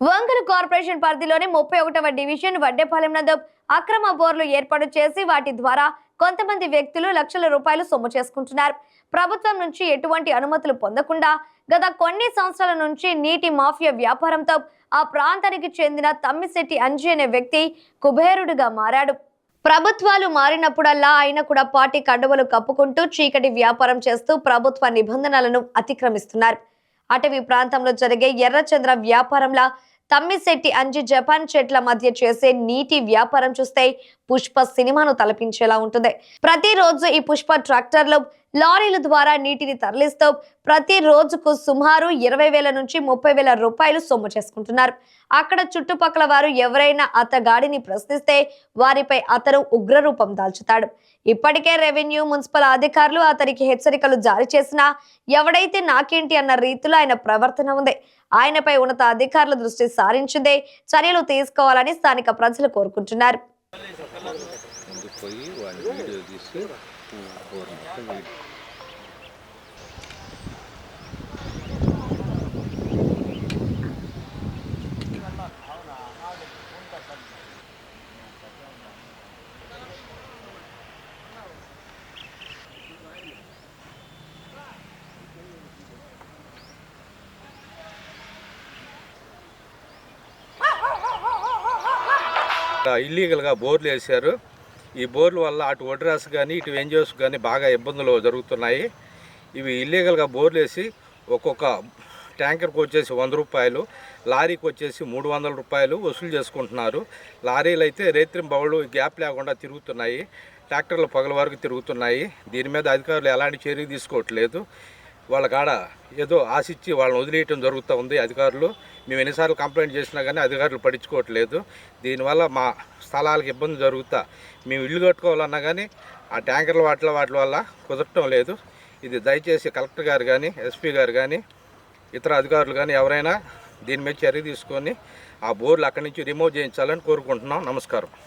Vangala corporation పరిధిలోని 31వ division వడ్డేపాలెం నందు అక్రమ బోర్లు ఏర్పాటు చేసి వాటి ద్వారా కొంతమంది వ్యక్తులు లక్షల రూపాయలు సొమ్ము చేసుకుంటున్నారు. ప్రభుత్వం నుంచి ఎటువంటి అనుమతులు పొందకుండా గత కొన్ని సంవత్సరాల నుంచి నీటి మాఫియా వ్యాపారంతో ఆ ప్రాంతానికి చెందిన తమ్మిశెట్టి అంజి అనే వ్యక్తి కుబేరుడిగా మారాడు. ప్రభుత్వాలు మారినప్పుడల్లా ఆయన కూడా పార్టీ కండువలు కప్పుకుంటూ చీకటి వ్యాపారం చేస్తూ ప్రభుత్వ నిబంధనలను అతిక్రమిస్తున్నారు. అటవీ ప్రాంతంలో జరిగే ఎర్రచంద్ర వ్యాపారంలా తమ్మిశెట్టి అంజి జపాన్ చెట్ల మధ్య చేసే నీటి వ్యాపారం చూస్తే పుష్ప సినిమాను తలపించేలా ఉంటుంది. ప్రతిరోజు ఈ పుష్ప ట్రాక్టర్లు లారీల ద్వారా నీటిని తరలిస్తూ ప్రతి రోజుకు సుమారు 20,000 నుంచి 30,000 రూపాయలు సొమ్ము చేసుకుంటున్నారు. అక్కడ చుట్టుపక్కల వారు ఎవరైనా అతగాడిని ప్రశ్నిస్తే వారిపై అతను ఉగ్రరూపం దాల్చుతాడు. ఇప్పటికే రెవెన్యూ మున్సిపల్ అధికారులు అతనికి హెచ్చరికలు జారీ చేసినా ఎవడైతే నాకేంటి అన్న రీతిలో ఆయన ప్రవర్తన ఉంది. ఆయనపై ఉన్నత అధికారుల దృష్టి సారించిందే చర్యలు తీసుకోవాలని స్థానిక ప్రజలు కోరుకుంటున్నారు. ఇల్లీగల్గా బోర్లు వేశారు. ఈ బోర్ల వల్ల అటు ఒడ్రాస్ కానీ ఇటు వెంజోస్ కానీ బాగా ఇబ్బందులు జరుగుతున్నాయి. ఇవి ఇల్లీగల్గా బోర్లు వేసి ఒక్కొక్క ట్యాంకర్కి వచ్చేసి 100 రూపాయలు, లారీకి వచ్చేసి 300 రూపాయలు వసూలు చేసుకుంటున్నారు. లారీలు అయితే రేత్రింబవళ్ళు గ్యాప్ లేకుండా తిరుగుతున్నాయి, ట్రాక్టర్లు పగల వరకు తిరుగుతున్నాయి. దీని మీద అధికారులు ఎలాంటి చర్య తీసుకోవట్లేదు. వాళ్ళ కాడ ఏదో ఆశించి వాళ్ళని వదిలేయటం జరుగుతూ ఉంది అధికారులు. మేము ఎన్నిసార్లు కంప్లైంట్ చేసినా కానీ అధికారులు పట్టించుకోవట్లేదు. దీనివల్ల మా స్థలాలకు ఇబ్బంది జరుగుతా మేము ఇల్లు కట్టుకోవాలన్నా కానీ ఆ ట్యాంకర్ల వాటి వల్ల కుదరటం లేదు. ఇది దయచేసి కలెక్టర్ గారు కానీ ఎస్పీ గారు కానీ ఇతర అధికారులు కానీ ఎవరైనా దీని మీద చర్య తీసుకొని ఆ బోర్లు అక్కడి నుంచి రిమూవ్ చేయించాలని కోరుకుంటున్నాం. నమస్కారం.